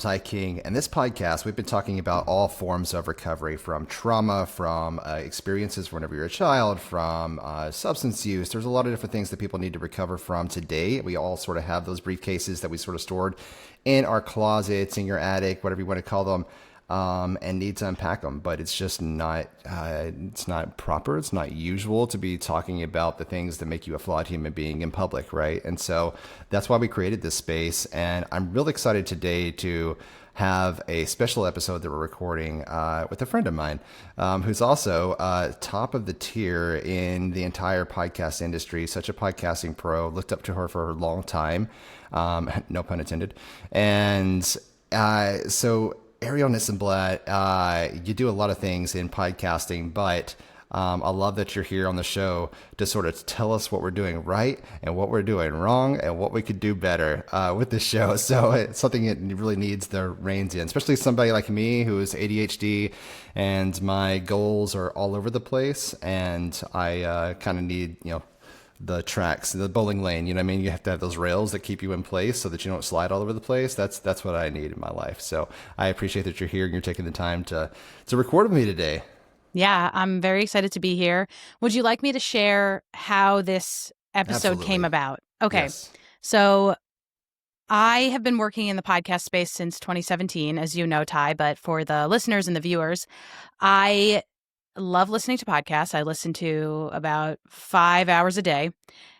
Arms High King. And this podcast, we've been talking about all forms of recovery, from trauma, from experiences whenever you're a child, from substance use. There's a lot of different things that people need to recover from today. We all sort of have those briefcases that we sort of stored in our closets, in your attic, whatever you want to call them. And need to unpack them, but it's just not, it's not proper. It's not usual to be talking about the things that make you a flawed human being in public, right? And so that's why we created this space. And I'm really excited today to have a special episode that we're recording with a friend of mine who's also top of the tier in the entire podcast industry, such a podcasting pro. Looked up to her for a long time, no pun intended. And so Arielle Nissenblatt, you do a lot of things in podcasting, but I love that you're here on the show to sort of tell us what we're doing right and what we're doing wrong and what we could do better with the show. So it's something that really needs the reins in, especially somebody like me who is ADHD and my goals are all over the place, and I kind of need, the tracks, the bowling lane, you know what I mean? You have to have those rails that keep you in place so that you don't slide all over the place. That's what I need in my life. So I appreciate that you're here and you're taking the time to record with me today. Yeah, I'm very excited to be here. Would you like me to share how this episode Absolutely. came about? Okay. Yes. So I have been working in the podcast space since 2017, as you know, Ty, but for the listeners and the viewers, I love listening to podcasts. I listen to about 5 hours a day,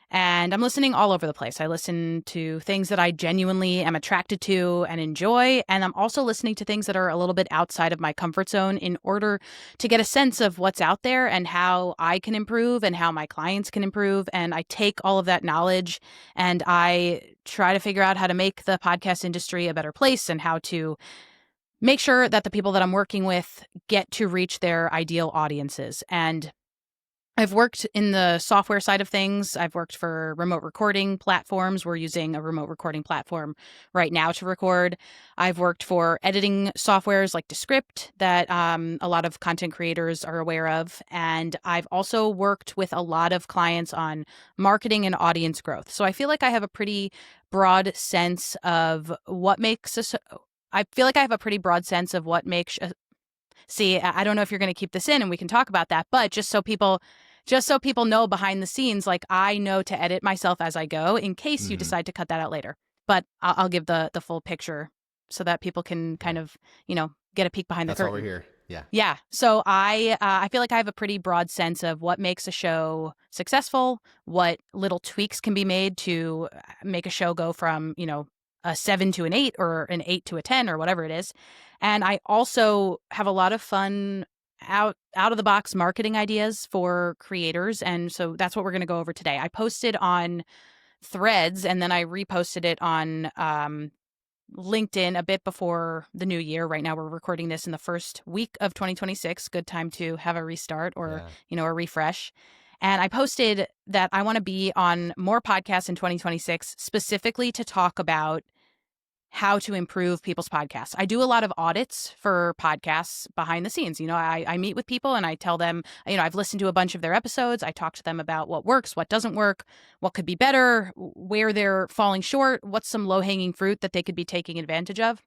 and I'm listening all over the place. I listen to things that I genuinely am attracted to and enjoy, and I'm also listening to things that are a little bit outside of my comfort zone in order to get a sense of what's out there and how I can improve and how my clients can improve. And I take all of that knowledge and I try to figure out how to make the podcast industry a better place and how to make sure that the people that I'm working with get to reach their ideal audiences. And I've worked in the software side of things. I've worked for remote recording platforms. We're using a remote recording platform right now to record. I've worked for editing softwares like Descript that a lot of content creators are aware of. And I've also worked with a lot of clients on marketing and audience growth. So I feel like I have a pretty broad sense of what makes us. I feel like I have a pretty broad sense of what makes. See, I don't know if you're going to keep this in, and we can talk about that. But just so people know behind the scenes, like I know to edit myself as I go, in case you decide to cut that out later. But I'll give the full picture so that people can kind of get a peek behind the curtain. That's why we're here. Yeah. Yeah. So I feel like I have a pretty broad sense of what makes a show successful, what little tweaks can be made to make a show go from a 7 to an 8 or an 8 to a 10 or whatever it is. And I also have a lot of fun out of the box marketing ideas for creators. And so that's what we're going to go over today. I posted on Threads and then I reposted it on LinkedIn a bit before the new year. Right now we're recording this in the first week of 2026. Good time to have a restart or, a refresh. And I posted that I want to be on more podcasts in 2026, specifically to talk about how to improve people's podcasts. I do a lot of audits for podcasts behind the scenes. I meet with people and I tell them, I've listened to a bunch of their episodes. I talk to them about what works, what doesn't work, what could be better, where they're falling short, what's some low-hanging fruit that they could be taking advantage of.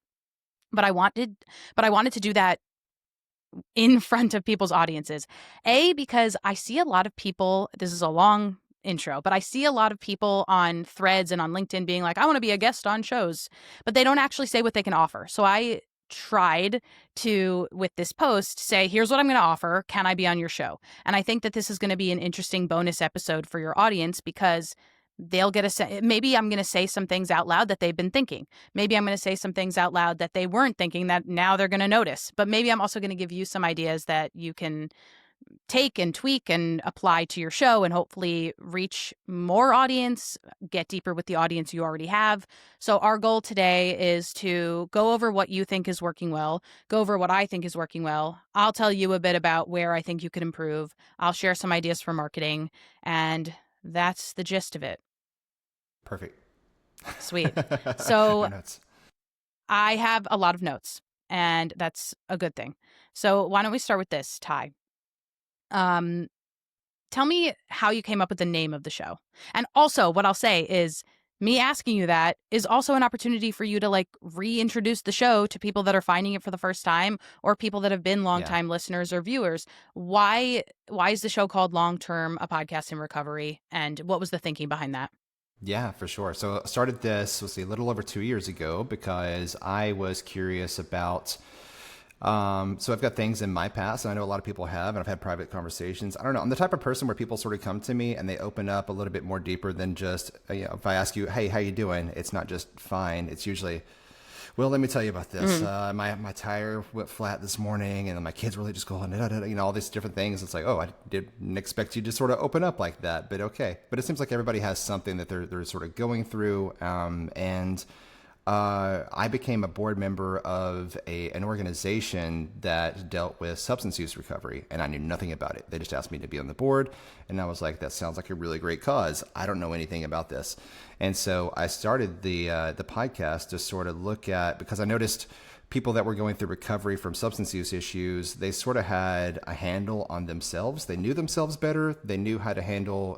But I wanted to do that in front of people's audiences. Because I see a lot of people, this is a long intro, but I see a lot of people on Threads and on LinkedIn being like, I want to be a guest on shows, but they don't actually say what they can offer. So I tried to, with this post, say, here's what I'm going to offer. Can I be on your show? And I think that this is going to be an interesting bonus episode for your audience because they'll get maybe I'm going to say some things out loud that they've been thinking. Maybe I'm going to say some things out loud that they weren't thinking that now they're going to notice. But maybe I'm also going to give you some ideas that you can take and tweak and apply to your show and hopefully reach more audience, get deeper with the audience you already have. So our goal today is to go over what you think is working well, go over what I think is working well. I'll tell you a bit about where I think you could improve. I'll share some ideas for marketing, and that's the gist of it. Perfect. Sweet. So I have a lot of notes, and that's a good thing. So why don't we start with this, Ty? Tell me how you came up with the name of the show. And also what I'll say is me asking you that is also an opportunity for you to like reintroduce the show to people that are finding it for the first time or people that have been Yeah. longtime listeners or viewers. Why is the show called Long Term, a podcast in recovery? And what was the thinking behind that? Yeah, for sure. So I started this, let's see, a little over 2 years ago because I was curious about. So I've got things in my past, and I know a lot of people have, and I've had private conversations. I don't know. I'm the type of person where people sort of come to me and they open up a little bit more deeper than just, if I ask you, hey, how you doing? It's not just fine. It's usually, well, let me tell you about this. My tire went flat this morning, and my kids really just going, da, da, da, all these different things. It's like, oh, I didn't expect you to sort of open up like that, but okay. But it seems like everybody has something that they're sort of going through, and I became a board member of an organization that dealt with substance use recovery, and I knew nothing about it. They just asked me to be on the board, and I was like, "That sounds like a really great cause. I don't know anything about this," and so I started the podcast to sort of look at, because I noticed people that were going through recovery from substance use issues, they sort of had a handle on themselves. They knew themselves better. They knew how to handle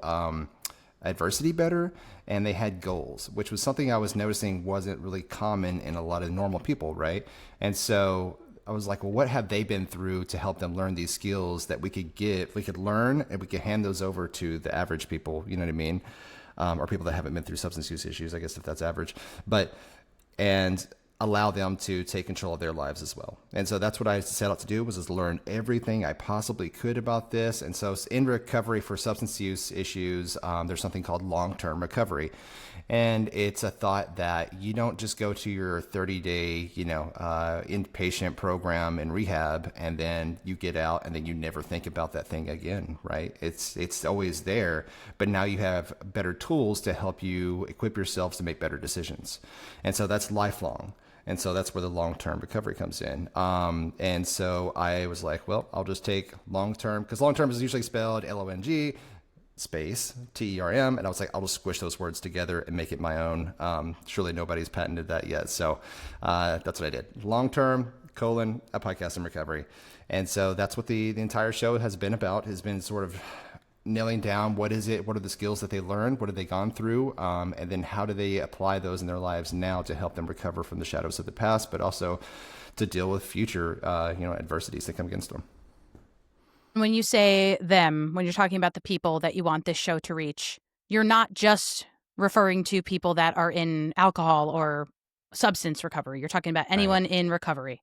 adversity better, and they had goals, which was something I was noticing wasn't really common in a lot of normal people, right? And so I was like, well, what have they been through to help them learn these skills that we could learn, and we could hand those over to the average people, you know what I mean? Or people that haven't been through substance use issues, I guess, if that's average. And allow them to take control of their lives as well. And so that's what I set out to do, was just learn everything I possibly could about this. And so in recovery for substance use issues, there's something called long-term recovery. And it's a thought that you don't just go to your 30-day, inpatient program in rehab, and then you get out and then you never think about that thing again, right? It's always there, but now you have better tools to help you equip yourselves to make better decisions. And so that's lifelong. And so that's where the long-term recovery comes in. And so I was like, well, I'll just take long-term, because long-term is usually spelled Long space TERM. And I was like, I'll just squish those words together and make it my own. Surely nobody's patented that yet. So that's what I did. Long-term, a podcast in recovery. And so that's what the entire show has been about, has been sort of nailing down what is it, what are the skills that they learned, what have they gone through, and then how do they apply those in their lives now to help them recover from the shadows of the past, but also to deal with future adversities that come against them. When you say them, when you're talking about the people that you want this show to reach, you're not just referring to people that are in alcohol or substance recovery. You're talking about anyone Right. in recovery.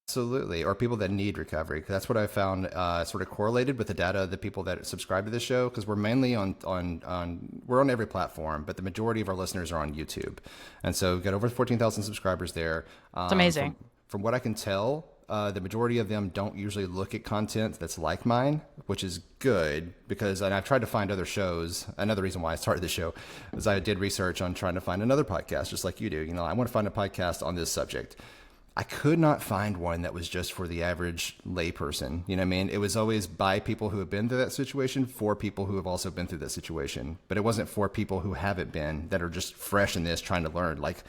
Absolutely, or people that need recovery. That's what I found sort of correlated with the data of the people that subscribe to this show, because we're mainly we're on every platform, but the majority of our listeners are on YouTube, and so we've got over 14,000 subscribers there. It's amazing. From what I can tell, the majority of them don't usually look at content that's like mine, which is good, because, and I've tried to find other shows. Another reason why I started the show is I did research on trying to find another podcast, just like you do. I want to find a podcast on this subject. I could not find one that was just for the average layperson. You know what I mean? It was always by people who have been through that situation, for people who have also been through that situation. But it wasn't for people who haven't been, that are just fresh in this, trying to learn. Like,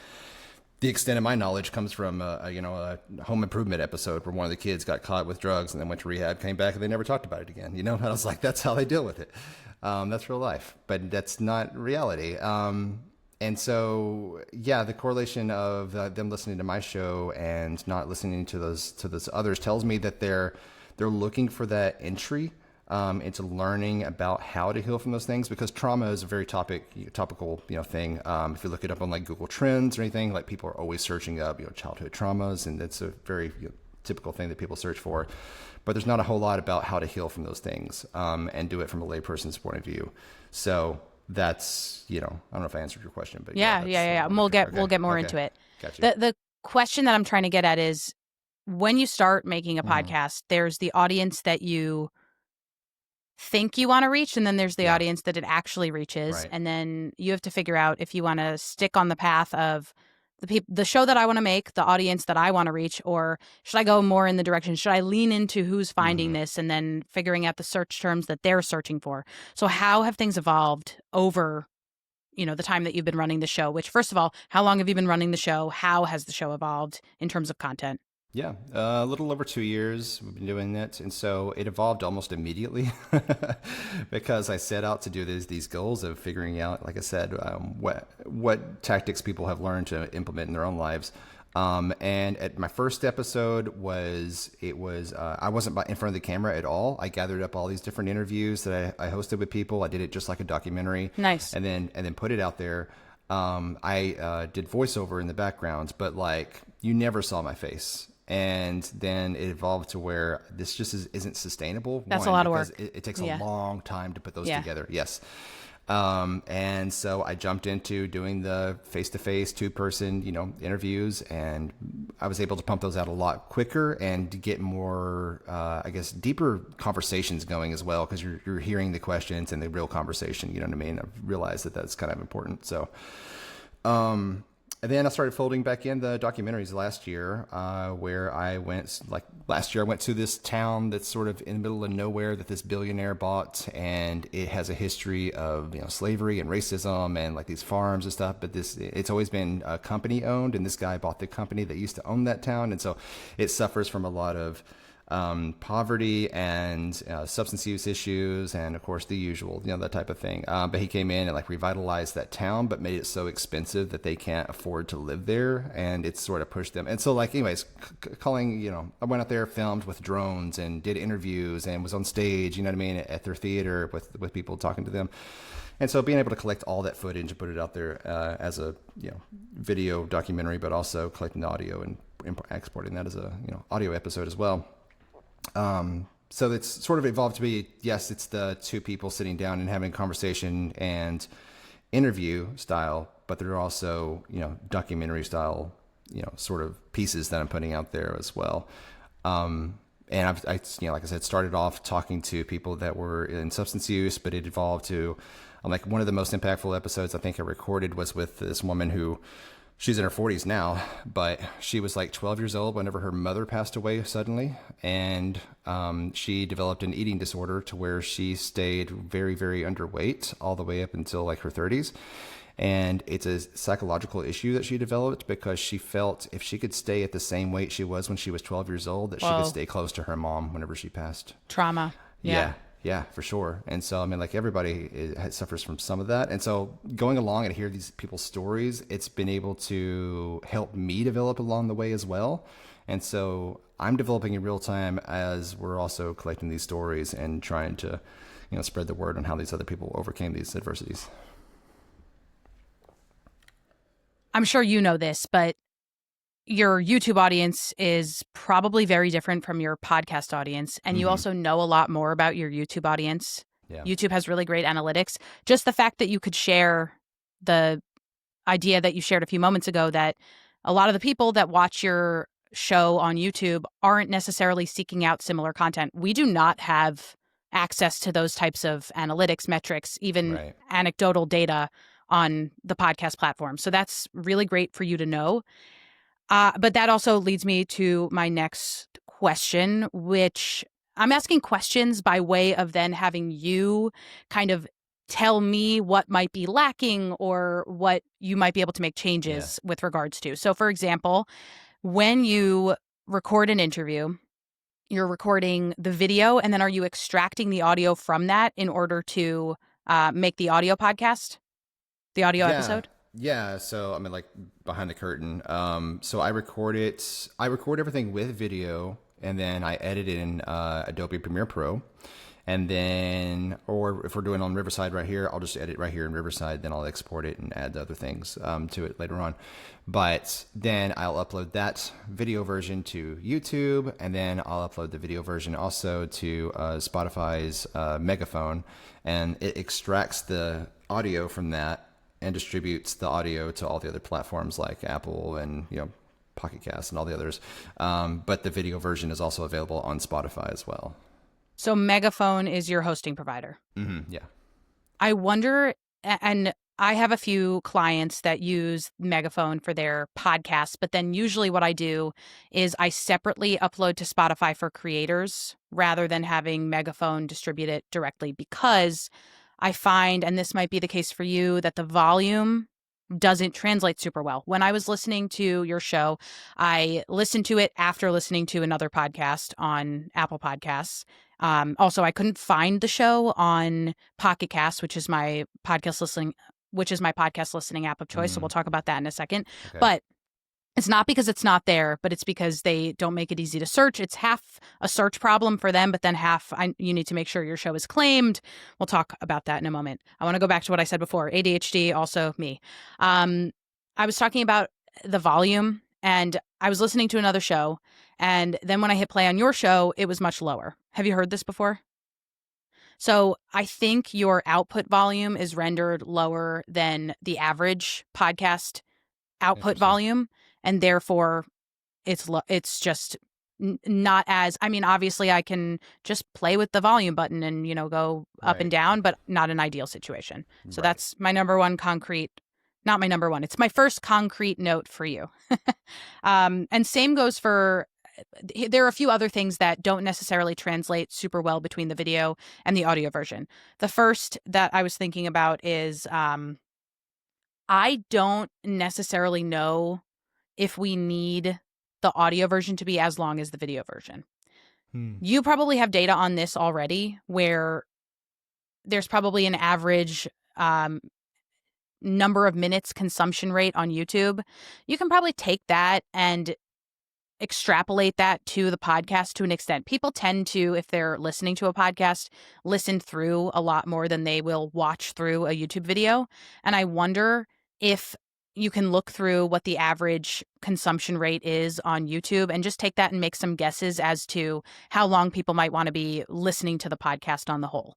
the extent of my knowledge comes from a home improvement episode where one of the kids got caught with drugs and then went to rehab, came back, and they never talked about it again. And I was like, that's how they deal with it. That's real life, but that's not reality. And so, yeah, the correlation of them listening to my show and not listening to those others tells me that they're looking for that entry into learning about how to heal from those things, because trauma is a very topical thing. If you look it up on like Google Trends or anything, like, people are always searching up childhood traumas, and it's a very typical thing that people search for. But there's not a whole lot about how to heal from those things and do it from a layperson's point of view. So that's, I don't know if I answered your question, but yeah. We'll get more into it. Gotcha. The question that I'm trying to get at is, when you start making a podcast, there's the audience that you think you want to reach, and then there's the audience that it actually reaches. Right. And then you have to figure out if you want to stick on the path of the show that I want to make, the audience that I want to reach, or should I go more in the direction, should I lean into who's finding this and then figuring out the search terms that they're searching for? So how have things evolved over, the time that you've been running the show? Which, first of all, how long have you been running the show? How has the show evolved in terms of content? Yeah, a little over 2 years we've been doing it, and so it evolved almost immediately because I set out to do these goals of figuring out, like I said, what tactics people have learned to implement in their own lives. And at my first episode was I wasn't in front of the camera at all. I gathered up all these different interviews that I hosted with people. I did it just like a documentary, Nice. and then put it out there. I did voiceover in the background, but like you never saw my face. And then it evolved to where this just isn't sustainable. That's a One, lot of because work. it takes a Yeah. long time to put those Yeah. together. Yes. And so I jumped into doing the face-to-face, two-person, interviews, and I was able to pump those out a lot quicker and to get more, I guess, deeper conversations going as well, because you're hearing the questions and the real conversation. You know what I mean? I've realized that that's kind of important. So, and then I started folding back in the documentaries last year, where I went, like last year, I went to this town that's sort of in the middle of nowhere that this billionaire bought, and it has a history of slavery and racism and like these farms and stuff. But it's always been company owned, and this guy bought the company that used to own that town, and so it suffers from a lot of poverty and substance use issues, and of course the usual, that type of thing. But he came in and like revitalized that town, but made it so expensive that they can't afford to live there, and it's sort of pushed them. And so, like, anyways, calling, I went out there, filmed with drones, and did interviews, and was on stage, you know what I mean, at their theater with people talking to them. And so being able to collect all that footage and put it out there as a video documentary, but also collecting the audio and exporting that as a audio episode as well. So it's sort of evolved to be, yes, it's the two people sitting down and having a conversation and interview style, but there are also, documentary style, sort of pieces that I'm putting out there as well. And like I said, started off talking to people that were in substance use, but it evolved to, like, one of the most impactful episodes I think I recorded was with this woman who, she's in her 40s now, but she was like 12 years old whenever her mother passed away suddenly. And she developed an eating disorder to where she stayed very, very underweight all the way up until like her 30s. And it's a psychological issue that she developed because she felt if she could stay at the same weight she was when she was 12 years old, that she Whoa. could stay close to her mom whenever she passed. Trauma. Yeah. Yeah, for sure. And so, I mean, like everybody suffers from some of that. And so going along and hear these people's stories, it's been able to help me develop along the way as well. And so I'm developing in real time as we're also collecting these stories and trying to, spread the word on how these other people overcame these adversities. I'm sure you know this, but your YouTube audience is probably very different from your podcast audience. And you also know a lot more about your YouTube audience. Yeah. YouTube has really great analytics. Just the fact that you could share the idea that you shared a few moments ago, that a lot of the people that watch your show on YouTube aren't necessarily seeking out similar content. We do not have access to those types of analytics metrics, even Right. anecdotal data on the podcast platform. So that's really great for you to know. But that also leads me to my next question, which I'm asking questions by way of then having you kind of tell me what might be lacking or what you might be able to make changes with regards to. So, for example, when you record an interview, you're recording the video, and then are you extracting the audio from that in order to make the audio podcast, the audio episode? Yeah, so I mean, like behind the curtain. So I record it. I record everything with video, and then I edit it in Adobe Premiere Pro. And then, or if we're doing on Riverside right here, I'll just edit right here in Riverside. Then I'll export it and add the other things to it later on. But then I'll upload that video version to YouTube, and then I'll upload the video version also to Spotify's Megaphone, and it extracts the audio from that and distributes the audio to all the other platforms like Apple and Pocket Cast and all the others. But the video version is also available on Spotify as well. So Megaphone is your hosting provider. Mm-hmm, yeah. I wonder, and I have a few clients that use Megaphone for their podcasts, but then usually what I do is I separately upload to Spotify for creators rather than having Megaphone distribute it directly, because I find, and this might be the case for you, that the volume doesn't translate super well. When I was listening to your show, I listened to it after listening to another podcast on Apple Podcasts. Also, I couldn't find the show on Pocket Cast, which is my podcast listening app of choice. So we'll talk about that in a second. Okay. But it's not because it's not there, but it's because they don't make it easy to search. It's half a search problem for them, but then half you need to make sure your show is claimed. We'll talk about that in a moment. I want to go back to what I said before. ADHD, also me. I was talking about the volume, and I was listening to another show, and then when I hit play on your show, it was much lower. Have you heard this before? So I think your output volume is rendered lower than the average podcast output Interesting. volume, and therefore it's just not as, I mean, obviously I can just play with the volume button and, go up and Right. down, but not an ideal situation. So Right. that's my number one not my number one. It's my first concrete note for you. And same goes for, there are a few other things that don't necessarily translate super well between the video and the audio version. The first that I was thinking about is, I don't necessarily know if we need the audio version to be as long as the video version. Hmm. You probably have data on this already where there's probably an average number of minutes consumption rate on YouTube. You can probably take that and extrapolate that to the podcast to an extent. People tend to, if they're listening to a podcast, listen through a lot more than they will watch through a YouTube video. And I wonder if you can look through what the average consumption rate is on YouTube and just take that and make some guesses as to how long people might want to be listening to the podcast on the whole.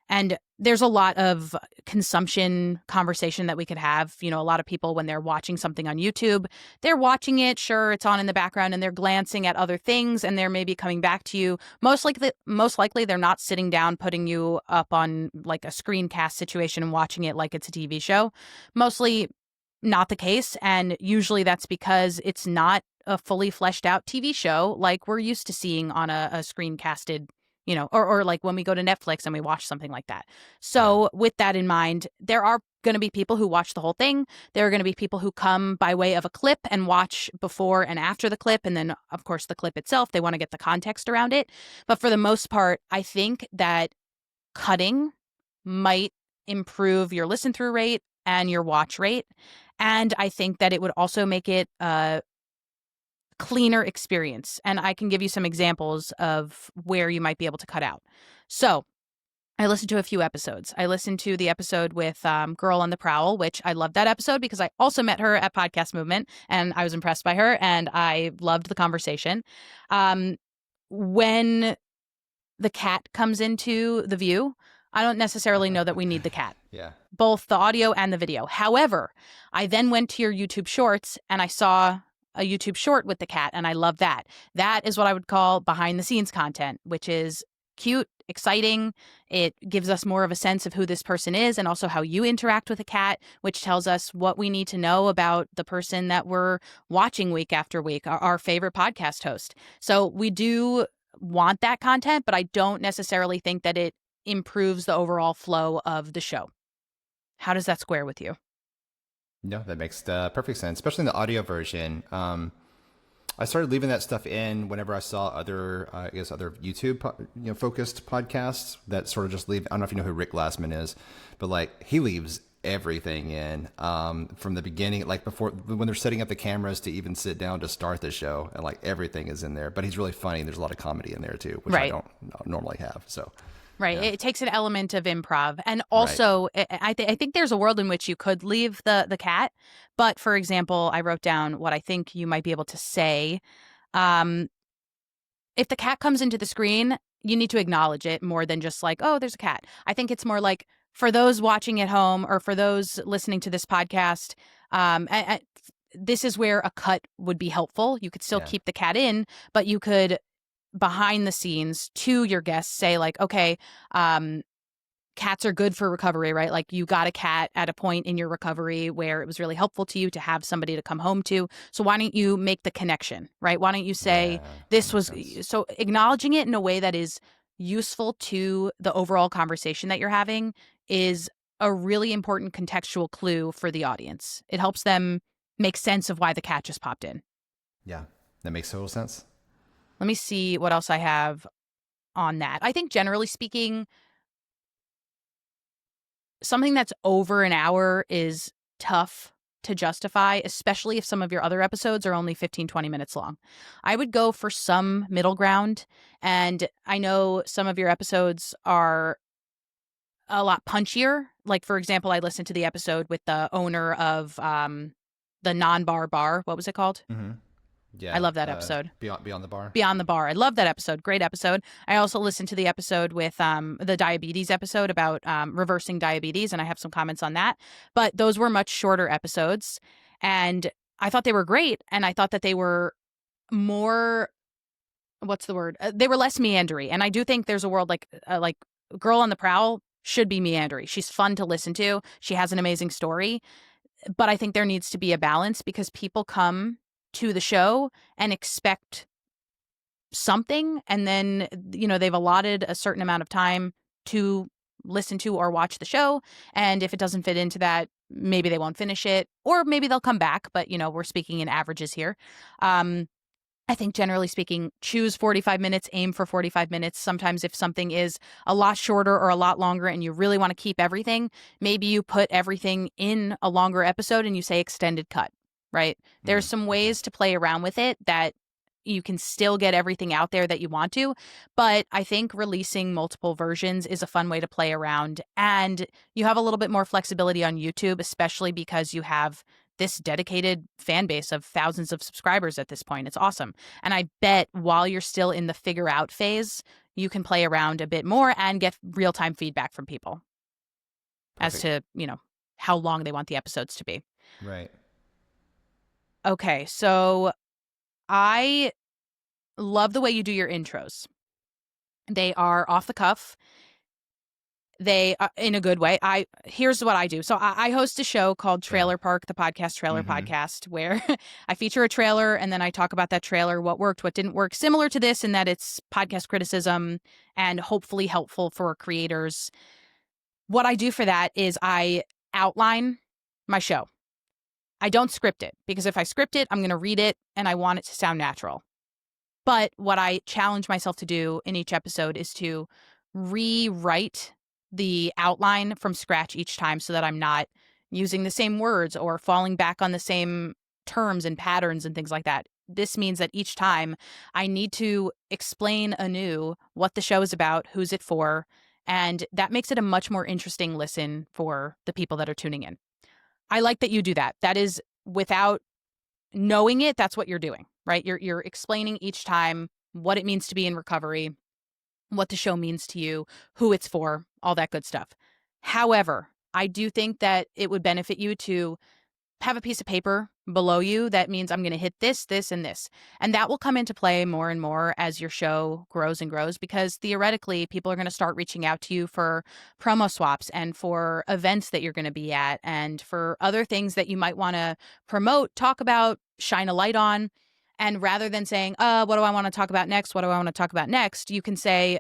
And there's a lot of consumption conversation that we could have. A lot of people, when they're watching something on YouTube, they're watching it. Sure, it's on in the background and they're glancing at other things and they're maybe coming back to you. Most likely they're not sitting down, putting you up on like a screencast situation and watching it like it's a TV show. Mostly not the case. And usually that's because it's not a fully fleshed out TV show like we're used to seeing on a screencasted, or like when we go to Netflix and we watch something like that. So with that in mind, there are going to be people who watch the whole thing. There are going to be people who come by way of a clip and watch before and after the clip. And then, of course, the clip itself, they want to get the context around it. But for the most part, I think that cutting might improve your listen through rate and your watch rate. And I think that it would also make it cleaner experience. And I can give you some examples of where you might be able to cut out. So I listened to a few episodes. I listened to the episode with Girl on the Prowl, which I loved that episode because I also met her at Podcast Movement and I was impressed by her and I loved the conversation. When the cat comes into the view, I don't necessarily know that we need the cat. Yeah. Both the audio and the video. However, I then went to your YouTube Shorts and I saw a YouTube short with the cat, and I love that. That is what I would call behind the scenes content, which is cute, exciting. It gives us more of a sense of who this person is and also how you interact with a cat, which tells us what we need to know about the person that we're watching week after week, our favorite podcast host. So we do want that content, but I don't necessarily think that it improves the overall flow of the show. How does that square with you? No, that makes perfect sense, especially in the audio version. I started leaving that stuff in whenever I saw other YouTube, focused podcasts that sort of just leave. I don't know if you know who Rick Glassman is, but like he leaves everything in from the beginning, like before when they're setting up the cameras to even sit down to start the show, and like everything is in there. But he's really funny. There's a lot of comedy in there too, which I don't normally have. So. Right. Yeah. It takes an element of improv. And also, I think there's a world in which you could leave the cat. But for example, I wrote down what I think you might be able to say. If the cat comes into the screen, you need to acknowledge it more than just like, oh, there's a cat. I think it's more like for those watching at home or for those listening to this podcast, this is where a cut would be helpful. You could still keep the cat in, but you could behind the scenes to your guests say like, okay, cats are good for recovery, right? Like you got a cat at a point in your recovery where it was really helpful to you to have somebody to come home to. So why don't you make the connection, right? Why don't you say this was so acknowledging it in a way that is useful to the overall conversation that you're having is a really important contextual clue for the audience. It helps them make sense of why the cat just popped in. Yeah, that makes total sense. Let me see what else I have on that. I think generally speaking, something that's over an hour is tough to justify, especially if some of your other episodes are only 15, 20 minutes long. I would go for some middle ground. And I know some of your episodes are a lot punchier. Like, for example, I listened to the episode with the owner of the non-bar bar. What was it called? Mm-hmm. I Yeah, love that episode. Beyond the Bar. Beyond the Bar. I love that episode. Great episode. I also listened to the episode with the diabetes episode about reversing diabetes, and I have some comments on that. But those were much shorter episodes, and I thought they were great, and I thought that they were more, what's the word? They were less meandery, and I do think there's a world like Girl on the Prowl should be meandery. She's fun to listen to. She has an amazing story, but I think there needs to be a balance because people come to the show and expect something, and then they've allotted a certain amount of time to listen to or watch the show, and if it doesn't fit into that, maybe they won't finish it, or maybe they'll come back, but we're speaking in averages here. I think generally speaking, choose 45 minutes, aim for 45 minutes. Sometimes if something is a lot shorter or a lot longer and you really want to keep everything, maybe you put everything in a longer episode and you say extended cut, right? There's some ways to play around with it that you can still get everything out there that you want to. But I think releasing multiple versions is a fun way to play around. And you have a little bit more flexibility on YouTube, especially because you have this dedicated fan base of thousands of subscribers at this point. It's awesome. And I bet while you're still in the figure out phase, you can play around a bit more and get real-time feedback from people. Perfect. As to, how long they want the episodes to be. Right. Okay, so I love the way you do your intros. They are off the cuff. They in a good way. Here's what I do. So I host a show called Trailer Park, the podcast Trailer Podcast, where I feature a trailer and then I talk about that trailer, what worked, what didn't work. Similar to this in that it's podcast criticism and hopefully helpful for creators. What I do for that is I outline my show. I don't script it because if I script it, I'm going to read it and I want it to sound natural. But what I challenge myself to do in each episode is to rewrite the outline from scratch each time so that I'm not using the same words or falling back on the same terms and patterns and things like that. This means that each time I need to explain anew what the show is about, who's it for, and that makes it a much more interesting listen for the people that are tuning in. I like that you do that. That is, without knowing it, that's what you're doing, right? You're explaining each time what it means to be in recovery, what the show means to you, who it's for, all that good stuff. However, I do think that it would benefit you to have a piece of paper below you that means I'm going to hit this, this, and this. And that will come into play more and more as your show grows and grows, because theoretically, people are going to start reaching out to you for promo swaps and for events that you're going to be at and for other things that you might want to promote, talk about, shine a light on. And rather than saying, what do I want to talk about next? What do I want to talk about next? You can say,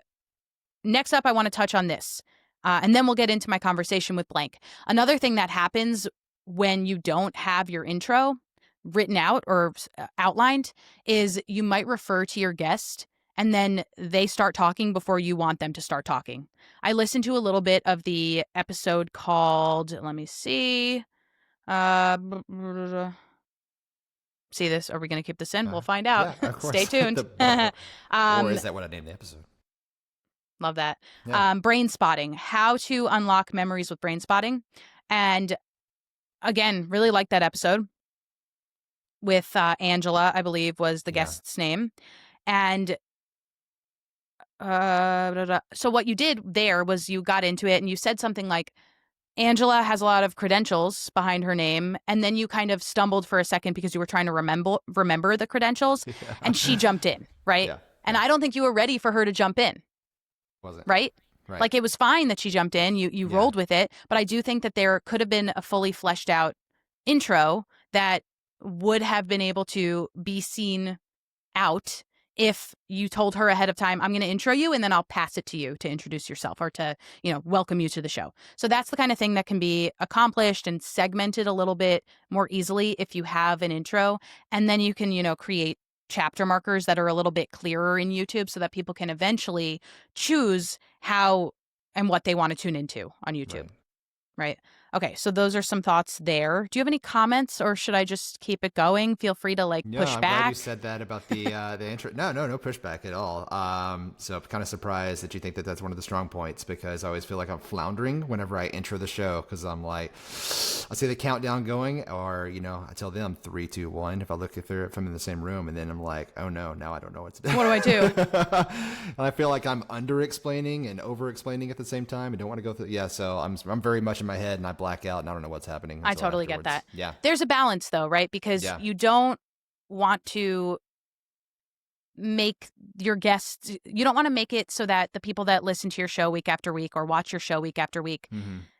next up, I want to touch on this. And then we'll get into my conversation with blank. Another thing that happens when you don't have your intro written out or outlined is you might refer to your guest and then they start talking before you want them to start talking. I listened to a little bit of the episode called, let me see. See this? Are we going to keep this in? We'll find out. Yeah, of course. Stay tuned. Or is that what I named the episode? Love that. Yeah. Brain spotting, how to unlock memories with brain spotting. And again, really like that episode with Angela, I believe was the guest's name. And so what you did there was you got into it and you said something like, Angela has a lot of credentials behind her name. And then you kind of stumbled for a second because you were trying to remember the credentials. Yeah. And she jumped in, right? Yeah. And I don't think you were ready for her to jump in. Was it? Right? Like, it was fine that she jumped in. You rolled with it. But I do think that there could have been a fully fleshed out intro that would have been able to be seen out if you told her ahead of time, I'm going to intro you and then I'll pass it to you to introduce yourself or to, welcome you to the show. So that's the kind of thing that can be accomplished and segmented a little bit more easily if you have an intro. And then you can, create chapter markers that are a little bit clearer in YouTube so that people can eventually choose how and what they want to tune into on YouTube. Right. Okay. So those are some thoughts there. Do you have any comments or should I just keep it going? Feel free to No, push I'm glad you back. said that about the intro. No pushback at all. So I'm kind of surprised that you think that that's one of the strong points, because I always feel like I'm floundering whenever I intro the show, because I'm like, I see the countdown going, or I tell them 3, 2, 1 if I'm in the same room, and then I'm like, oh no, now I don't know what to do. What do I do? And I feel like I'm under explaining and over explaining at the same time. I don't want to go through. Yeah, so I'm very much in my head, and I black out, and I don't know what's happening. I totally get that. Yeah. There's a balance though, right? Because you don't want to make your guests, you don't want to make it so that the people that listen to your show week after week or watch your show week after week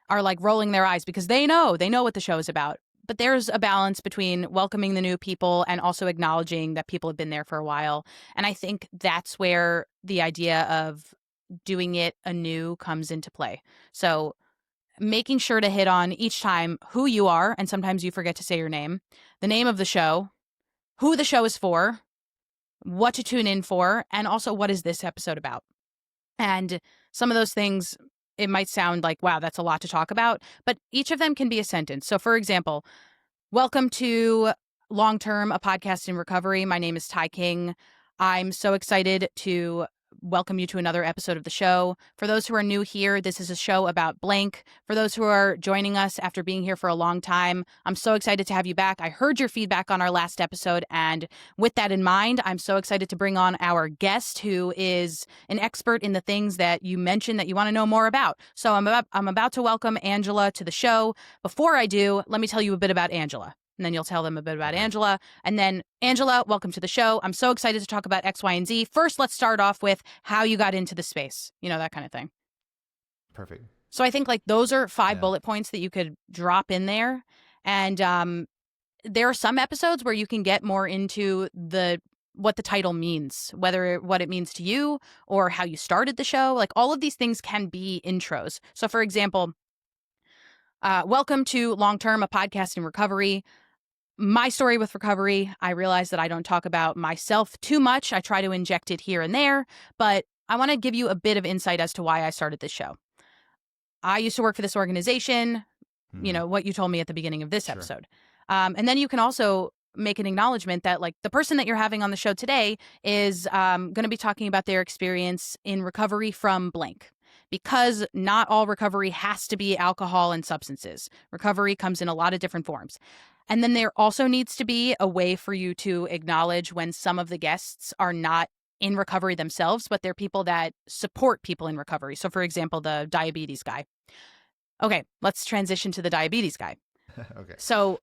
are like rolling their eyes because they know what the show is about. But there's a balance between welcoming the new people and also acknowledging that people have been there for a while. And I think that's where the idea of doing it anew comes into play. So making sure to hit on each time who you are, and sometimes you forget to say your name, the name of the show, who the show is for, what to tune in for, and also what is this episode about. And some of those things, it might sound like, wow, that's a lot to talk about, but each of them can be a sentence. So for example, welcome to Longterm, a podcast in recovery. My name is Ty King. I'm so excited to welcome you to another episode of the show. For those who are new here, this is a show about blank. For those who are joining us after being here for a long time, I'm so excited to have you back. I heard your feedback on our last episode, and with that in mind, I'm so excited to bring on our guest who is an expert in the things that you mentioned that you want to know more about. So I'm about to welcome Angela to the show. Before I do, let me tell you a bit about Angela. And then you'll tell them a bit about Angela. And then, Angela, welcome to the show. I'm so excited to talk about X, Y, and Z. First, let's start off with how you got into the space, that kind of thing. Perfect. So I think like those are 5 bullet points that you could drop in there. And there are some episodes where you can get more into what the title means, what it means to you or how you started the show. Like all of these things can be intros. So for example, welcome to Longterm, a podcast in recovery. My story with recovery, I realize that I don't talk about myself too much. I try to inject it here and there, but I want to give you a bit of insight as to why I started this show. I used to work for this organization, what you told me at the beginning of this episode. And then you can also make an acknowledgement that like the person that you're having on the show today is going to be talking about their experience in recovery from blank. Because not all recovery has to be alcohol and substances. Recovery comes in a lot of different forms. And then there also needs to be a way for you to acknowledge when some of the guests are not in recovery themselves, but they're people that support people in recovery. So for example, the diabetes guy. Okay, let's transition to the diabetes guy. Okay. So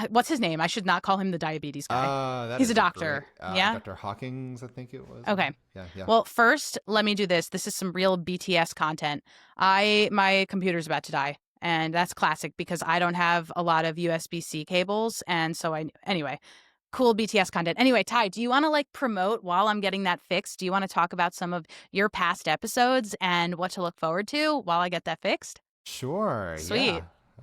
what's his name? I should not call him the diabetes guy. He's a doctor. Yeah. Dr. Hawkins, I think it was. Okay. Yeah. Well, first, let me do this. This is some real BTS content. My computer's about to die, and that's classic because I don't have a lot of USB-C cables, and so anyway, cool BTS content. Anyway, Ty, do you want to like promote while I'm getting that fixed? Do you want to talk about some of your past episodes and what to look forward to while I get that fixed? Sure. Sweet. Yeah.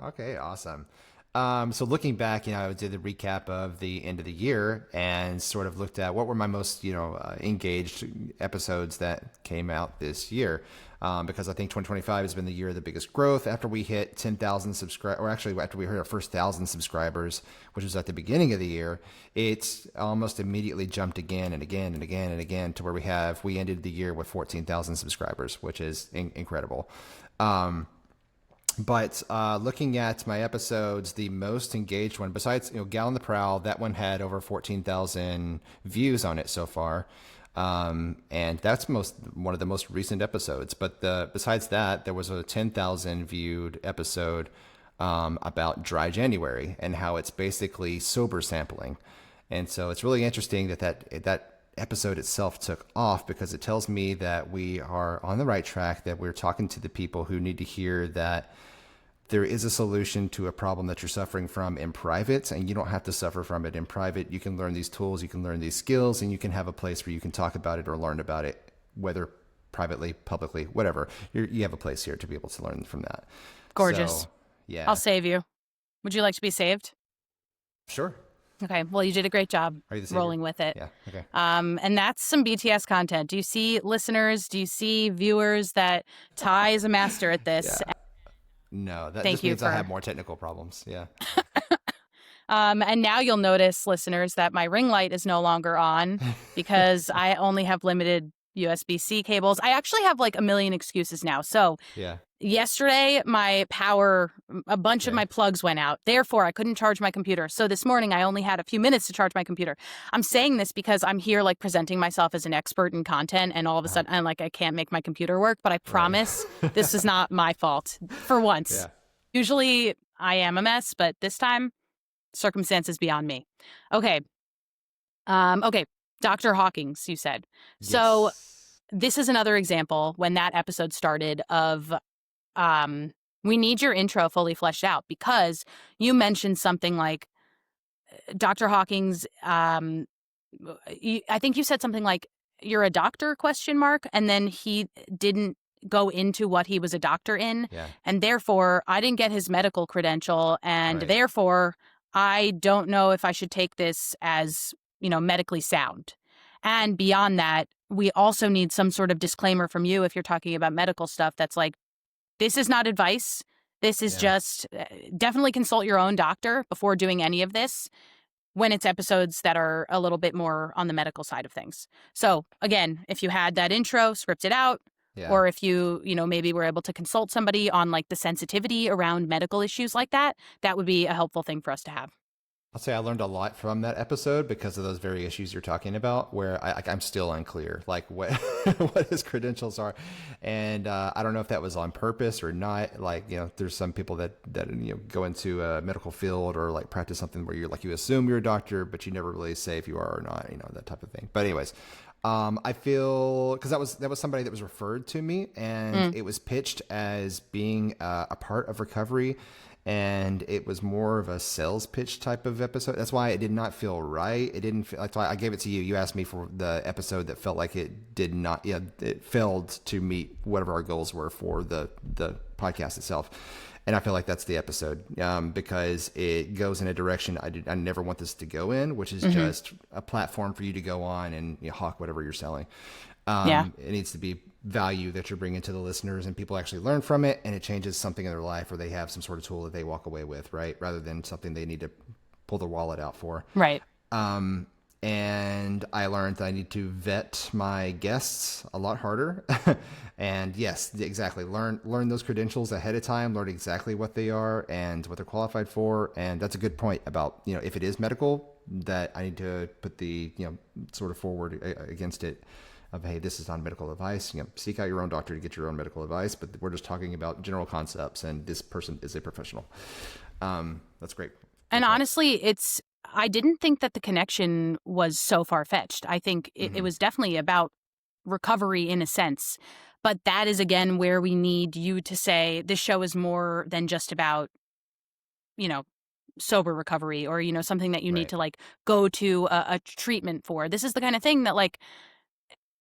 Okay, awesome. So looking back, I did the recap of the end of the year and sort of looked at what were my most, engaged episodes that came out this year. Because I think 2025 has been the year of the biggest growth after we hit 10,000 subscribers, or actually after we hit our first 1,000 subscribers, which was at the beginning of the year. It's almost immediately jumped again and again and again and again to where we ended the year with 14,000 subscribers, which is incredible. But looking at my episodes, the most engaged one, besides Gal on the Prowl, that one had over 14,000 views on it so far, and that's one of the most recent episodes. But besides that, there was a 10,000 viewed episode about Dry January and how it's basically sober sampling, and so it's really interesting that episode itself took off because it tells me that we are on the right track, that we're talking to the people who need to hear that there is a solution to a problem that you're suffering from in private, and you don't have to suffer from it in private. You can learn these tools, you can learn these skills, and you can have a place where you can talk about it or learn about it, whether privately, publicly, whatever. You have a place here to be able to learn from that. Gorgeous. So, yeah. I'll save you. Would you like to be saved? Sure. Okay. Well, you did a great job Are you the savior? rolling with it. Yeah. Okay. And that's some BTS content. Do you see listeners? Do you see viewers that Ty is a master at this? Yeah. No, that Thank just you means I for- have more technical problems. Yeah. And now you'll notice, listeners, that my ring light is no longer on because I only have limited USB-C cables. I actually have like a million excuses now. So Yeah. yesterday, my power, a bunch of my plugs went out. Therefore, I couldn't charge my computer. So this morning, I only had a few minutes to charge my computer. I'm saying this because I'm here like presenting myself as an expert in content, and all of a sudden, I'm like, I can't make my computer work. But I promise this is not my fault for once. Yeah. Usually, I am a mess, but this time, circumstances beyond me. Okay. Okay. Dr. Hawkins, you said. So this is another example when that episode started of we need your intro fully fleshed out, because you mentioned something like Dr. Hawkins. I think you said something like, "You're a doctor?" ? And then he didn't go into what he was a doctor in, and therefore I didn't get his medical credential, and therefore I don't know if I should take this as medically sound. And beyond that, we also need some sort of disclaimer from you if you're talking about medical stuff that's like, this is not advice. This is just definitely consult your own doctor before doing any of this when it's episodes that are a little bit more on the medical side of things. So again, if you had that intro, script it out. Or if you maybe were able to consult somebody on like the sensitivity around medical issues like that, that would be a helpful thing for us to have. I'll say I learned a lot from that episode because of those very issues you're talking about, where I'm still unclear, like what what his credentials are, and I don't know if that was on purpose or not. Like there's some people that go into a medical field or like practice something where you assume you're a doctor, but you never really say if you are or not, that type of thing. But anyways, I feel because that was somebody that was referred to me, and it was pitched as being a part of recovery. And it was more of a sales pitch type of episode. That's why it did not feel right. It didn't feel, that's why I gave it to you. You asked me for the episode that felt like it did not, it failed to meet whatever our goals were for the podcast itself. And I feel like that's the episode because it goes in a direction I never want this to go in, which is just a platform for you to go on and hawk whatever you're selling. It needs to be value that you're bringing to the listeners, and people actually learn from it, and it changes something in their life, or they have some sort of tool that they walk away with, right? Rather than something they need to pull their wallet out for. Right. And I learned that I need to vet my guests a lot harder. And yes, exactly. Learn those credentials ahead of time, learn exactly what they are and what they're qualified for. And that's a good point about, if it is medical, that I need to put the, sort of forward against it. Of, hey, this is not medical advice. Seek out your own doctor to get your own medical advice. But we're just talking about general concepts, and this person is a professional. That's great. And honestly, I didn't think that the connection was so far-fetched. I think it was definitely about recovery in a sense. But that is, again, where we need you to say this show is more than just about, sober recovery or, something that you need to like go to a treatment for. This is the kind of thing that like,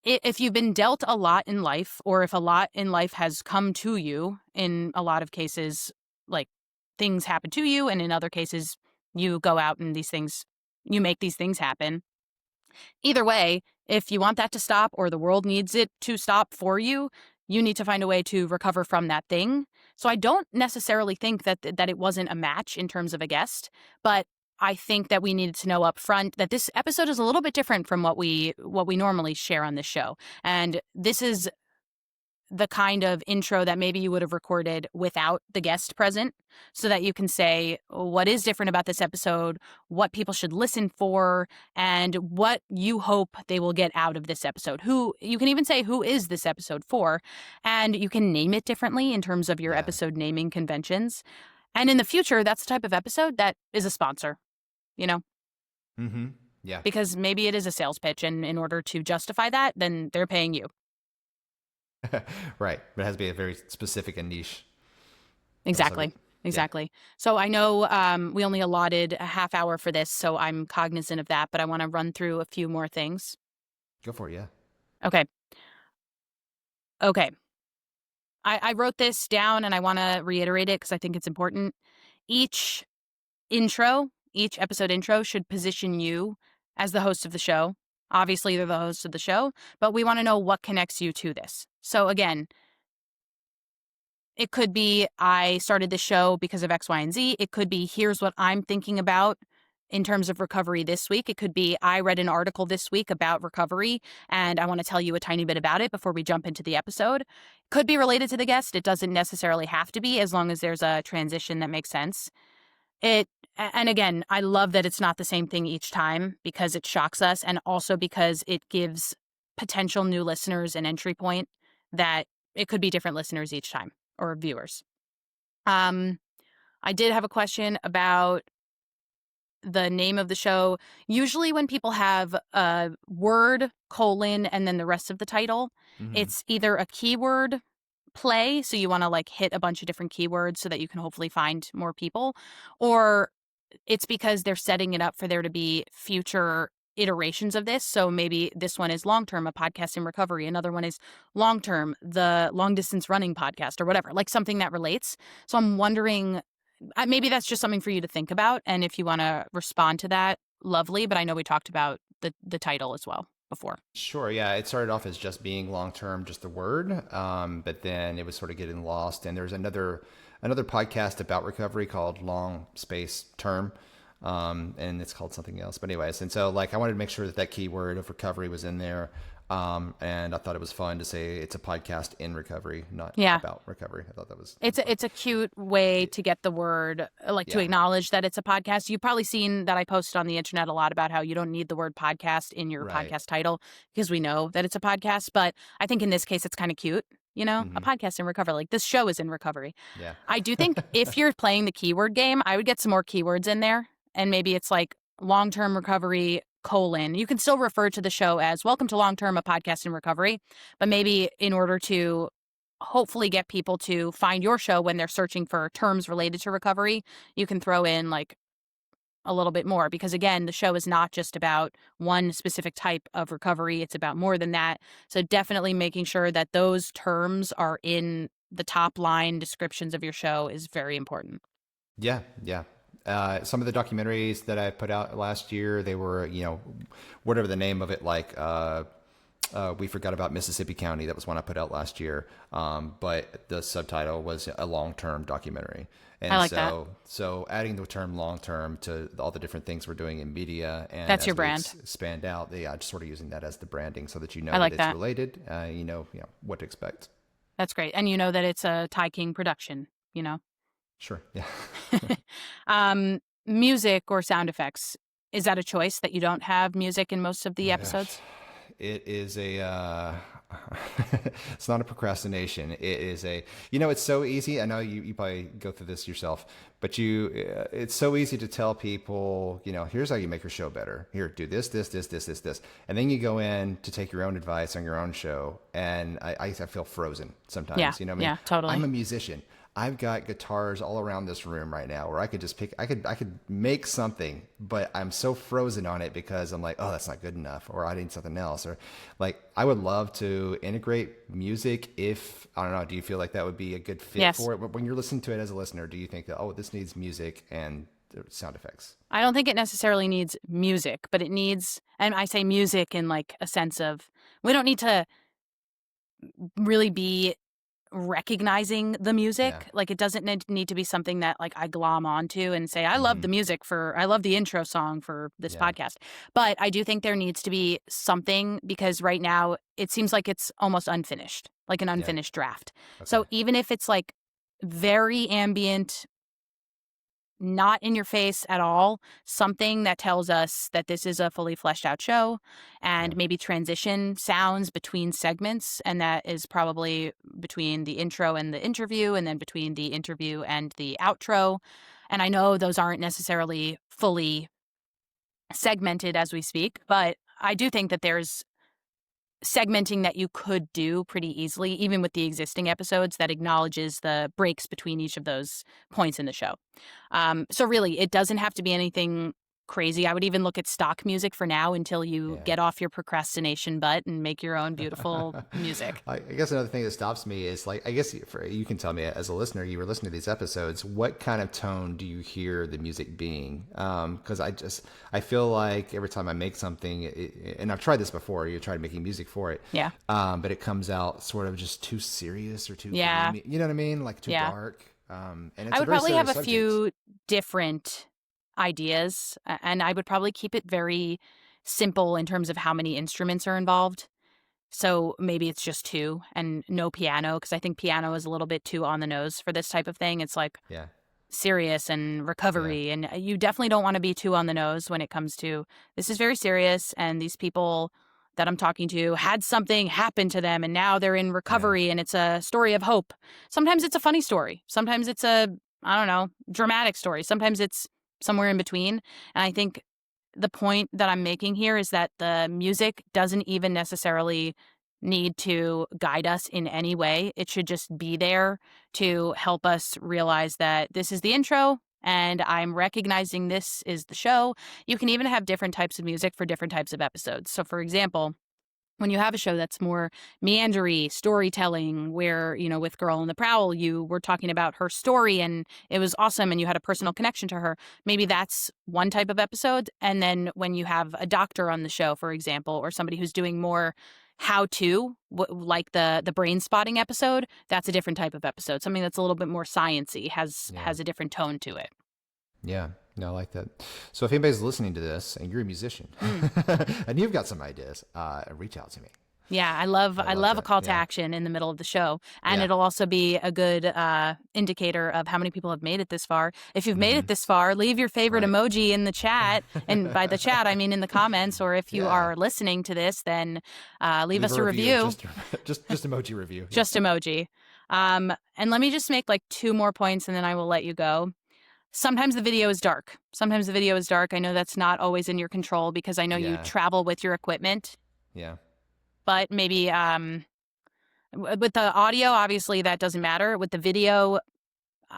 if you've been dealt a lot in life, or if a lot in life has come to you, in a lot of cases, like things happen to you, and in other cases, you go out and you make these things happen. Either way, if you want that to stop, or the world needs it to stop for you, you need to find a way to recover from that thing. So I don't necessarily think that it wasn't a match in terms of a guest, but I think that we needed to know up front that this episode is a little bit different from what we normally share on this show. And this is the kind of intro that maybe you would have recorded without the guest present, so that you can say what is different about this episode, what people should listen for, and what you hope they will get out of this episode. You can even say, who is this episode for? And you can name it differently in terms of your episode naming conventions. And in the future, that's the type of episode that is a sponsor, Mm-hmm. Yeah. Because maybe it is a sales pitch, and in order to justify that, then they're paying you. Right. But it has to be a very specific and niche. Exactly. Yeah. Exactly. So I know we only allotted a half hour for this, so I'm cognizant of that, but I want to run through a few more things. Go for it. Yeah. Okay. Okay. I wrote this down and I want to reiterate it because I think it's important. Each each episode intro should position you as the host of the show. Obviously, they're the host of the show, but we want to know what connects you to this. So again, it could be I started the show because of X, Y, and Z. It could be here's what I'm thinking about in terms of recovery this week. It could be I read an article this week about recovery and I want to tell you a tiny bit about it before we jump into the episode. Could be related to the guest. It doesn't necessarily have to be as long as there's a transition that makes sense. And again, I love that it's not the same thing each time because it shocks us and also because it gives potential new listeners an entry point that it could be different listeners each time or viewers. Um, I did have a question about the name of the show. Usually, when people have a word, colon, and then the rest of the title, Hmm. it's either a keyword play. So you want to like hit a bunch of different keywords so that you can hopefully find more people, or it's because they're setting it up for there to be future iterations of this. So maybe this one is long term, a podcast in recovery. Another one is long term, the long distance running podcast or whatever, like something that relates. So I'm wondering, maybe that's just something for you to think about. And if you want to respond to that, lovely. But I know we talked about the title as well before. Sure. Yeah. It started off as just being long term, just the word, but then it was sort of getting lost. And there's another podcast about recovery called Long Space Term, and it's called something else. But anyways, and so like I wanted to make sure that that keyword of recovery was in there, and I thought it was fun to say it's a podcast in recovery, not Yeah. about recovery. I thought that was It's fun. a cute way to get the word, like to Yeah. acknowledge that it's a podcast. You've probably seen that I post on the internet a lot about how you don't need the word podcast in your Right. podcast title because we know that it's a podcast. But I think in this case, it's kind of cute, a Hmm. podcast in recovery. Like this show is in recovery. Yeah. I do think if you're playing the keyword game, I would get some more keywords in there. And maybe it's like long term recovery, colon. You can still refer to the show as Welcome to Long Term, a podcast in recovery. But maybe in order to hopefully get people to find your show when they're searching for terms related to recovery, you can throw in like a little bit more because again, the show is not just about one specific type of recovery, it's about more than that. So definitely making sure that those terms are in the top line descriptions of your show is very important. Yeah, yeah. Some of the documentaries that I put out last year, they were, whatever the name of it, like We Forgot About Mississippi County. That was one I put out last year. But the subtitle was a long-term documentary. I And like that. so adding the term long-term to all the different things we're doing in media, and That's your as we brand. expand out, yeah, just sort of using that as the branding so that you I know that like it's that. related, what to expect. That's great. And you know that it's a Ty King production, you know. Sure. Yeah. Music or sound effects. Is that a choice that you don't have music in most of Oh the my gosh. episodes? It is it's not a procrastination. It is it's so easy. I know you probably go through this yourself, but it's so easy to tell people, here's how you make your show better. Here, do this, this, this, this, this, this. And then you go in to take your own advice on your own show. And I feel frozen Yeah. sometimes, I mean, Yeah, totally. I'm a musician. I've got guitars all around this room right now where I could just I could make something, but I'm so frozen on it because I'm like, oh, that's not good enough, or I need something else, or like I would love to integrate music. If I don't know, do you feel like that would be a good fit Yes. for it? But when you're listening to it as a listener, do you think that, oh, this needs music and sound effects? I don't think it necessarily needs music, but it needs, and I say music in like a sense of, we don't need to really be recognizing the Yeah, music. Like it doesn't need to be something that like I glom onto and say, mm-hmm. I love the intro song for this Yeah, podcast. But I do think there needs to be something because right now it seems like it's almost unfinished, like an yeah, unfinished draft. okay, So even if it's like very ambient, not in your face at all, something that tells us that this is a fully fleshed out show yeah, and maybe transition sounds between segments. And that is probably between the intro and the interview, and then between the interview and the outro. And I know those aren't necessarily fully segmented as we speak, but I do think that there's segmenting that you could do pretty easily, even with the existing episodes, that acknowledges the breaks between each of those points in the show. So really, it doesn't have to be anything crazy. I would even look at stock music for now until you Yeah. get off your procrastination butt and make your own beautiful music. I guess another thing that stops me is like, I guess you can tell me as a listener, you were listening to these episodes, what kind of tone do you hear the music being? Because I feel like every time I make something, and I've tried this before, you tried making music for it, Yeah. but it comes out sort of just too serious or too Yeah. gloomy. You know what I mean? Like too Yeah. dark. And it's I a would very probably have serious a subject. few different ideas, and I would probably keep it very simple in terms of how many instruments are involved. So maybe it's just two and no piano, because I think piano is a little bit too on the nose for this type of thing. It's like Yeah. serious and Yeah. recovery, and you definitely don't want to be too on the nose when it comes to this is very serious, and these people that I'm talking to had something happen to them and now they're in Yeah. recovery and it's a story of hope. Sometimes it's a funny story. Sometimes it's a, I don't know, dramatic story. Sometimes it's somewhere in between. And I think the point that I'm making here is that the music doesn't even necessarily need to guide us in any way. It should just be there to help us realize that this is the intro and I'm recognizing this is the show. You can even have different types of music for different types of episodes. So, for example, when you have a show that's more meandery storytelling, where, you know, with Girl on the Prowl, you were talking about her story and it was awesome and you had a personal connection to her, maybe that's one type of episode. And then when you have a doctor on the show, for example, or somebody who's doing more how to, like the brain spotting episode, that's a different type of episode. Something that's a little bit more sciencey, Yeah. has a different tone to it. Yeah, no, I like that. So if anybody's listening to this and you're a musician and you've got some ideas, reach out to me. Yeah, I love a that. call to Yeah. action in the middle of the show, and Yeah. it'll also be a good indicator of how many people have made it this far. If you've made Mm-hmm. it this far, leave your favorite Right. emoji in the chat, and by the chat I mean in the comments. Or if you Yeah. are listening to this, then leave Leave us a a review. review. Just emoji review. Yeah. Just emoji. And let me just make like two more points, and then I will let you go. Sometimes the video is dark. Sometimes the video is dark. I know that's not always in your control because I know you Yeah. travel with your equipment, Yeah. but maybe with the audio, obviously that doesn't matter. With the video,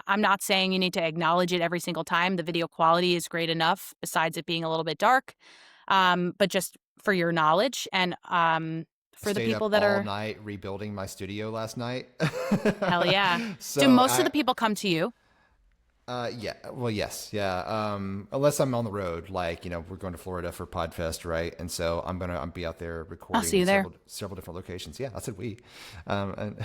I'm not saying you need to acknowledge it every single time. The video quality is great enough, besides it being a little bit dark. But just for your knowledge, and for the Stayed up people that all are, night rebuilding my studio last night. hell yeah. Do So most of the people come to you? Yeah. Well, yes. Yeah. Unless I'm on the road, like, we're going to Florida for Podfest, right? And so I'm be out there recording I'll see you in there. several different locations. Yeah, I said we. And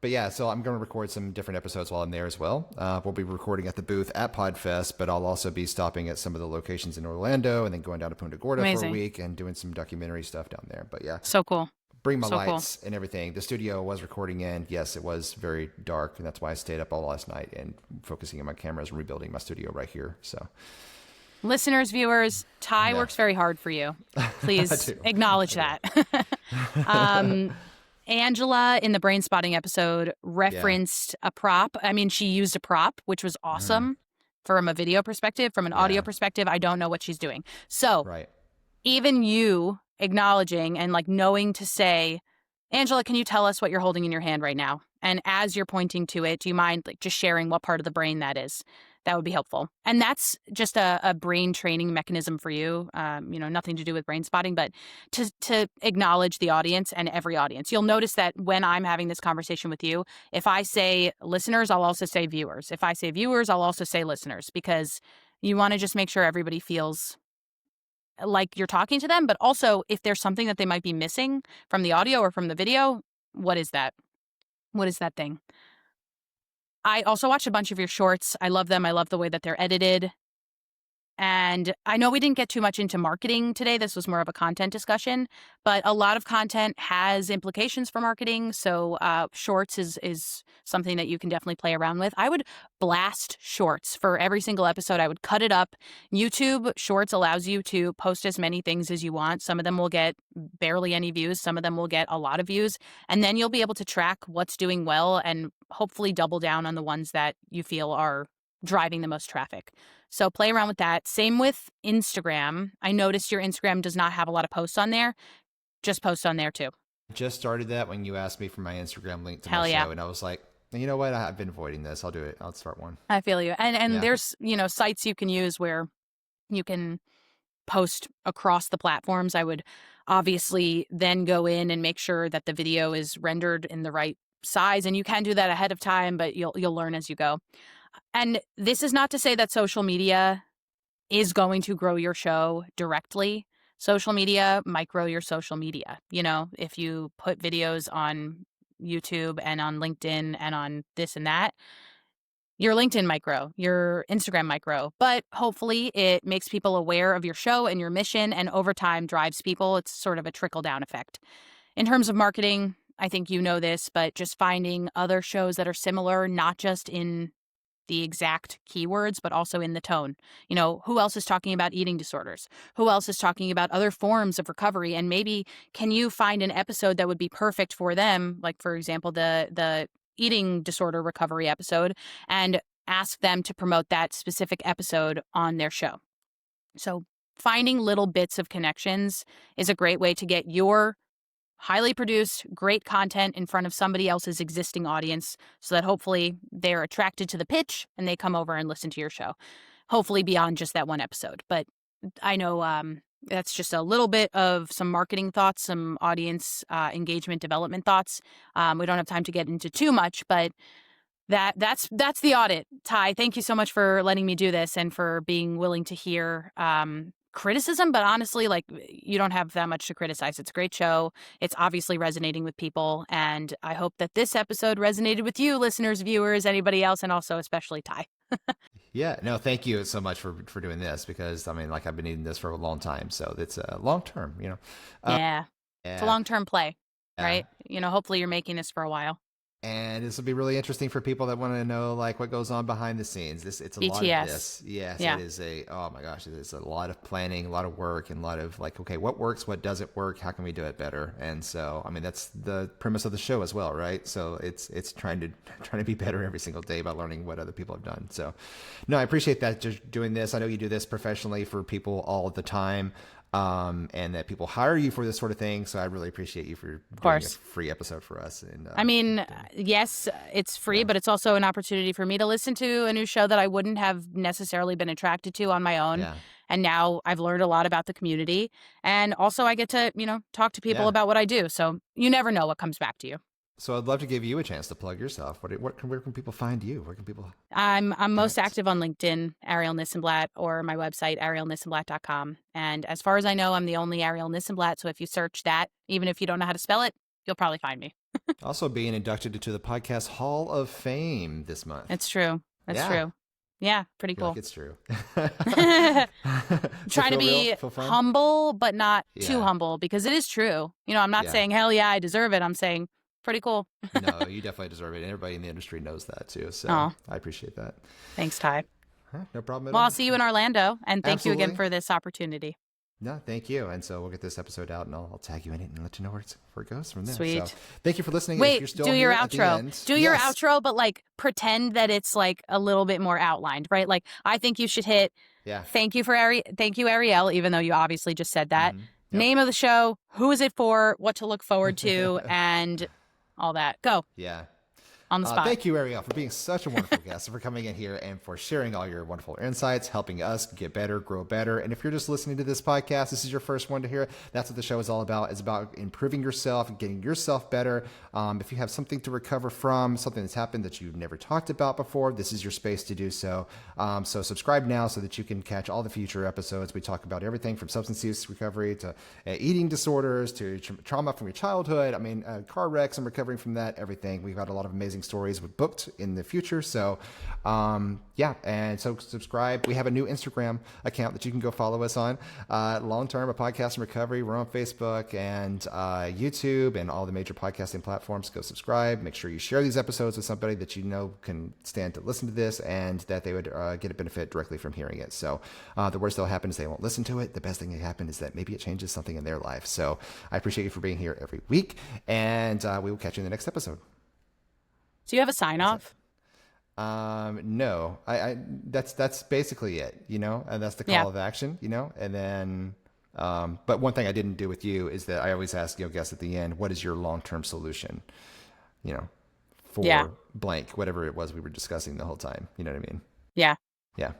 but yeah, so I'm going to record some different episodes while I'm there as well. We'll be recording at the booth at Podfest, but I'll also be stopping at some of the locations in Orlando and then going down to Punta Gorda for a Amazing. week and doing some documentary stuff down there. But yeah, So cool. bring my So cool. lights and everything. The studio I was recording in, yes, it was very dark, and that's why I stayed up all last night and focusing on my cameras and rebuilding my studio right here. So, Listeners, viewers, Ty Yeah. works very hard for you. Please do. acknowledge that. Angela in the brain spotting episode referenced a prop. I mean, she used a prop, which was awesome from a video perspective. From an audio Yeah. perspective, I don't know what she's doing. So Right. even you acknowledging and like knowing to say, Angela, can you tell us what you're holding in your hand right now? And as you're pointing to it, do you mind like just sharing what part of the brain that is? That would be helpful. And that's just a brain training mechanism for you. Nothing to do with brain spotting, but to acknowledge the audience and every audience. You'll notice that when I'm having this conversation with you, if I say listeners, I'll also say viewers. If I say viewers, I'll also say listeners, because you want to just make sure everybody feels like you're talking to them, but also if there's something that they might be missing from the audio or from the video, what is that? What is that thing? I also watched a bunch of your shorts. I love them. I love the way that they're edited. And I know we didn't get too much into marketing today. This was more of a content discussion, but a lot of content has implications for marketing. So shorts is something that you can definitely play around with. I would blast shorts for every single episode. I would cut it up. YouTube Shorts allows you to post as many things as you want. Some of them will get barely any views. Some of them will get a lot of views. And then you'll be able to track what's doing well and hopefully double down on the ones that you feel are driving the most traffic. So play around with that. Same with Instagram. I noticed your Instagram does not have a lot of posts on there. just post on there too. Just started that when you asked me for my Instagram link to my Hell yeah. show, and I was like, you know what? I've been avoiding this. I'll do it. I'll start one. I feel you. And Yeah. there's, sites you can use where you can post across the platforms. I would obviously then go in and make sure that the video is rendered in the right size, and you can do that ahead of time, but you'll learn as you go. And this is not to say that social media is going to grow your show directly. Social media might grow your social media. If you put videos on YouTube and on LinkedIn and on this and that, your LinkedIn might grow, your Instagram might grow, but hopefully it makes people aware of your show and your mission, and over time drives people. It's sort of a trickle down effect. In terms of marketing, I think you know this, but just finding other shows that are similar, not just in the exact keywords, but also in the tone. Who else is talking about eating disorders? Who else is talking about other forms of recovery? And maybe can you find an episode that would be perfect for them? Like, for example, the eating disorder recovery episode, and ask them to promote that specific episode on their show. So finding little bits of connections is a great way to get your highly produced, great content in front of somebody else's existing audience, so that hopefully they're attracted to the pitch and they come over and listen to your show. Hopefully beyond just that one episode. But I know that's just a little bit of some marketing thoughts, some audience engagement development thoughts. We don't have time to get into too much, but that's the audit. Ty, thank you so much for letting me do this and for being willing to hear criticism, but honestly, like, you don't have that much to criticize. It's a great show. It's obviously resonating with people, and I hope that this episode resonated with you, listeners, viewers, anybody else, and also especially Ty. Yeah, no, thank you so much for doing this, because I mean, like, I've been needing this for a long time, so it's a long term, Yeah. It's a long-term play, yeah. right? Hopefully you're making this for a while. And this will be really interesting for people that want to know, like, what goes on behind the scenes. It's a lot of this. Yes, Yeah. It is oh my gosh, it is a lot of planning, a lot of work, and a lot of, like, okay, what works, what doesn't work, how can we do it better? And so, I mean, that's the premise of the show as well, right? So it's trying to be better every single day by learning what other people have done. So, no, I appreciate that, just doing this. I know you do this professionally for people all the time. And that people hire you for this sort of thing. So I really appreciate you for doing a free episode for us. And I mean, yes, it's free, but it's also an opportunity for me to listen to a new show that I wouldn't have necessarily been attracted to on my own. Yeah. And now I've learned a lot about the community. And also I get to, talk to people about what I do. So you never know what comes back to you. So I'd love to give you a chance to plug yourself. Where can people find you? Where can people? I'm most active on LinkedIn, Arielle Nissenblatt, or my website, ariellenissenblatt.com. And as far as I know, I'm the only Arielle Nissenblatt. So if you search that, even if you don't know how to spell it, you'll probably find me. Also being inducted into the Podcast Hall of Fame this month. It's true. That's true. Yeah, pretty cool. Like it's true. Trying to be humble, but not too humble, because it is true. I'm not saying, hell yeah, I deserve it. I'm saying, pretty cool. No, you definitely deserve it. And everybody in the industry knows that too. So I appreciate that. Thanks, Ty. No problem at all. Well, I'll see you in Orlando. And thank you again for this opportunity. No, thank you. And so we'll get this episode out, and I'll tag you in it and let you know where it goes from there. Sweet. So thank you for listening. Wait, if you're still do your here outro. Do your outro, but like pretend that it's like a little bit more outlined, right? Like, I think you should hit. Yeah. Thank you, Arielle, even though you obviously just said that. Mm-hmm. Yep. Name of the show, who is it for, what to look forward to, and all that. Go. Yeah. On the spot. Thank you, Arielle, for being such a wonderful guest, and for coming in here and for sharing all your wonderful insights, helping us get better, grow better. And if you're just listening to this podcast, this is your first one to hear it, that's what the show is all about. It's about improving yourself and getting yourself better. If you have something to recover from, something that's happened that you've never talked about before, this is your space to do so. So subscribe now so that you can catch all the future episodes. We talk about everything from substance use recovery to eating disorders to trauma from your childhood. I mean, car wrecks and recovering from that, everything. We've got a lot of amazing stories we've booked in the future. So, and so subscribe. We have a new Instagram account that you can go follow us on. Longterm, a podcast in recovery. We're on Facebook and YouTube and all the major podcasting platforms. Go subscribe. Make sure you share these episodes with somebody that you know can stand to listen to this and that they would get a benefit directly from hearing it. So the worst that'll happen is they won't listen to it. The best thing that happen is that maybe it changes something in their life. So I appreciate you for being here every week, and we will catch you in the next episode. Do you have a sign off? No, I that's basically it, and that's the call of action, and then, But one thing I didn't do with you is that I always ask guests at the end, what is your long-term solution? You know, Yeah. for blank, whatever it was we were discussing the whole time. You know what I mean? Yeah. Yeah.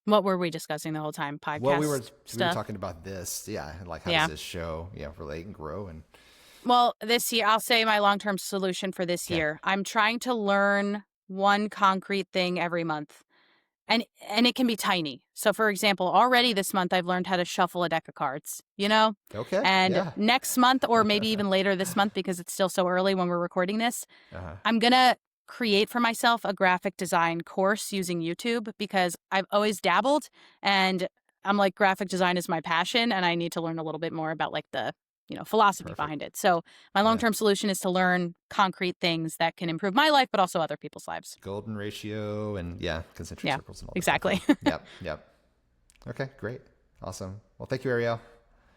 What were we discussing the whole time? Well, Podcast we were stuff? talking about this, yeah, and like how does Yeah. this show, relate and grow and Well, this year, I'll say my long-term solution for this okay, year. I'm trying to learn one concrete thing every month. And it can be tiny. So for example, already this month I've learned how to shuffle a deck of cards, okay, And yeah, next month or maybe even later this month because it's still so early when we're recording this, uh-huh. I'm going to create for myself a graphic design course using YouTube because I've always dabbled and I'm like graphic design is my passion and I need to learn a little bit more about like the philosophy Perfect, behind it. So my yeah, long-term solution is to learn concrete things that can improve my life but also other people's lives. golden ratio and yeah, concentric Yeah, circles and all that kind of exactly. thing. Yep, yep. Okay, great, awesome. Well, thank you, Arielle.